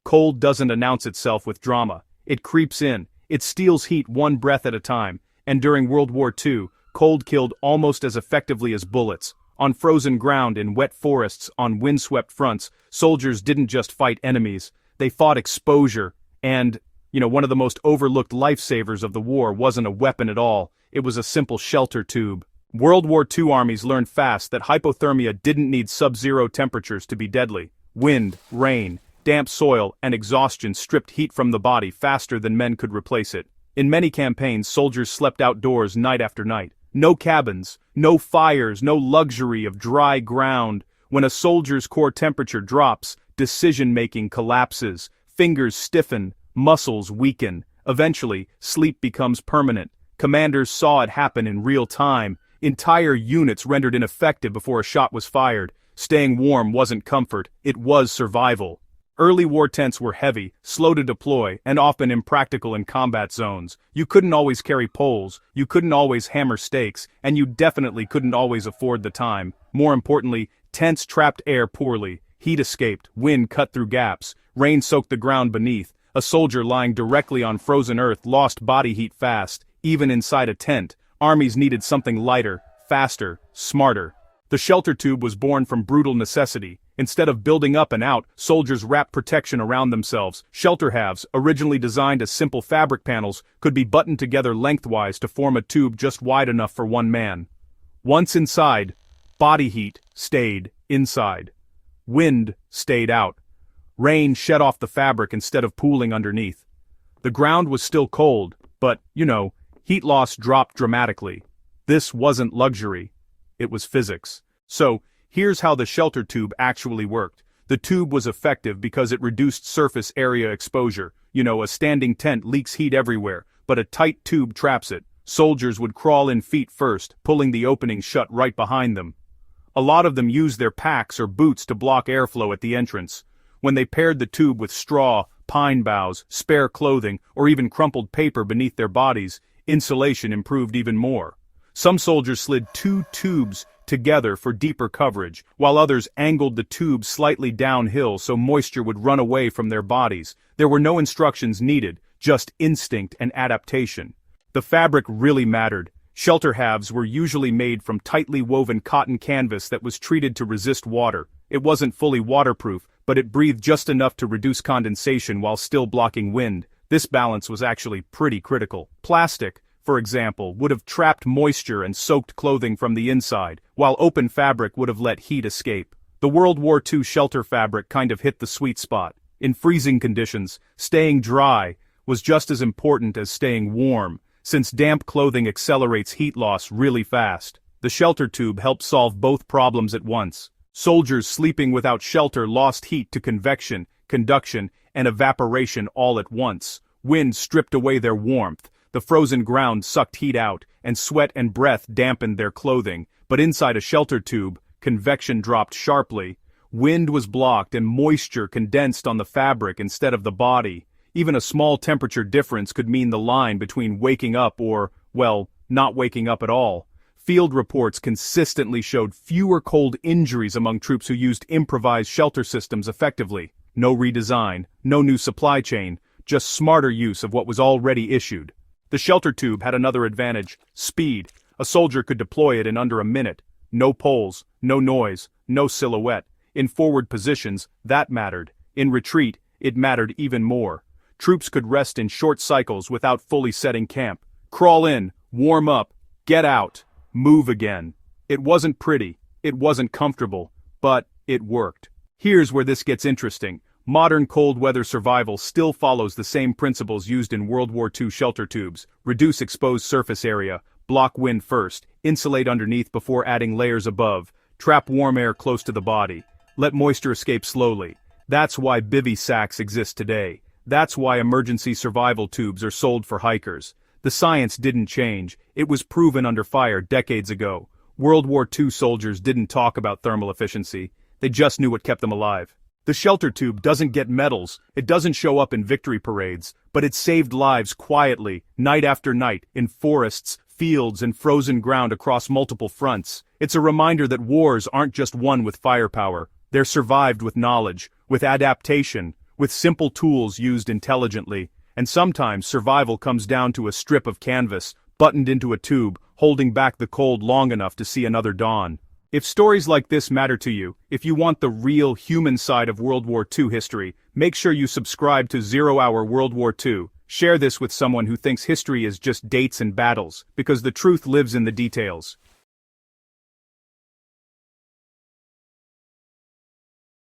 Cold doesn't announce itself with drama. It creeps in. It steals heat one breath at a time, and during World War II, cold killed almost as effectively as bullets. On frozen ground in wet forests, on windswept fronts, soldiers didn't just fight enemies, they fought exposure, and, one of the most overlooked lifesavers of the war wasn't a weapon at all, it was a simple shelter tube. World War II armies learned fast that hypothermia didn't need sub-zero temperatures to be deadly. Wind, rain, damp soil, and exhaustion stripped heat from the body faster than men could replace it. In many campaigns, soldiers slept outdoors night after night. No cabins, no fires, no luxury of dry ground. When a soldier's core temperature drops, decision-making collapses, fingers stiffen, muscles weaken. Eventually, sleep becomes permanent. Commanders saw it happen in real time. Entire units rendered ineffective before a shot was fired. Staying warm wasn't comfort, it was survival. Early war tents were heavy, slow to deploy, and often impractical in combat zones. You couldn't always carry poles, you couldn't always hammer stakes, and you definitely couldn't always afford the time. More importantly, tents trapped air poorly, heat escaped, wind cut through gaps, rain soaked the ground beneath. A soldier lying directly on frozen earth lost body heat fast. Even inside a tent, armies needed something lighter, faster, smarter. The shelter tube was born from brutal necessity. Instead of building up and out, soldiers wrapped protection around themselves. Shelter halves, originally designed as simple fabric panels, could be buttoned together lengthwise to form a tube just wide enough for one man. Once inside, body heat stayed inside. Wind stayed out. Rain shed off the fabric instead of pooling underneath. The ground was still cold, but, heat loss dropped dramatically. This wasn't luxury. It was physics. So, here's how the shelter tube actually worked. The tube was effective because it reduced surface area exposure. A standing tent leaks heat everywhere, but a tight tube traps it. Soldiers would crawl in feet first, pulling the opening shut right behind them. A lot of them used their packs or boots to block airflow at the entrance. When they paired the tube with straw, pine boughs, spare clothing, or even crumpled paper beneath their bodies, insulation improved even more. Some soldiers slid two tubes together for deeper coverage, while others angled the tube slightly downhill so moisture would run away from their bodies. There were no instructions needed, just instinct and adaptation. The fabric really mattered. Shelter halves were usually made from tightly woven cotton canvas that was treated to resist water. It wasn't fully waterproof, but it breathed just enough to reduce condensation while still blocking wind. This balance was actually pretty critical. Plastic, for example, would have trapped moisture and soaked clothing from the inside, while open fabric would have let heat escape. The World War II shelter fabric kind of hit the sweet spot. In freezing conditions, staying dry was just as important as staying warm, since damp clothing accelerates heat loss really fast. The shelter tube helped solve both problems at once. Soldiers sleeping without shelter lost heat to convection, conduction, and evaporation all at once. Wind stripped away their warmth. The frozen ground sucked heat out, and sweat and breath dampened their clothing, but inside a shelter tube, convection dropped sharply. Wind was blocked and moisture condensed on the fabric instead of the body. Even a small temperature difference could mean the line between waking up or, not waking up at all. Field reports consistently showed fewer cold injuries among troops who used improvised shelter systems effectively. No redesign, no new supply chain, just smarter use of what was already issued. The shelter tube had another advantage: speed. A soldier could deploy it in under a minute. No poles, no noise, no silhouette. In forward positions, that mattered. In retreat, it mattered even more. Troops could rest in short cycles without fully setting camp. Crawl in, warm up, get out, move again. It wasn't pretty, it wasn't comfortable, but it worked. Here's where this gets interesting. Modern cold weather survival still follows the same principles used in World War II shelter tubes. Reduce exposed surface area, block wind first, insulate underneath before adding layers above, trap warm air close to the body, let moisture escape slowly. That's why bivy sacks exist today. That's why emergency survival tubes are sold for hikers. The science didn't change, it was proven under fire decades ago. World War II soldiers didn't talk about thermal efficiency, they just knew what kept them alive. The shelter tube doesn't get medals, it doesn't show up in victory parades, but it saved lives quietly, night after night, in forests, fields, and frozen ground across multiple fronts. It's a reminder that wars aren't just won with firepower, they're survived with knowledge, with adaptation, with simple tools used intelligently, and sometimes survival comes down to a strip of canvas, buttoned into a tube, holding back the cold long enough to see another dawn. If stories like this matter to you, if you want the real human side of World War II history, make sure you subscribe to 0 Hour World War II. Share this with someone who thinks history is just dates and battles, because the truth lives in the details.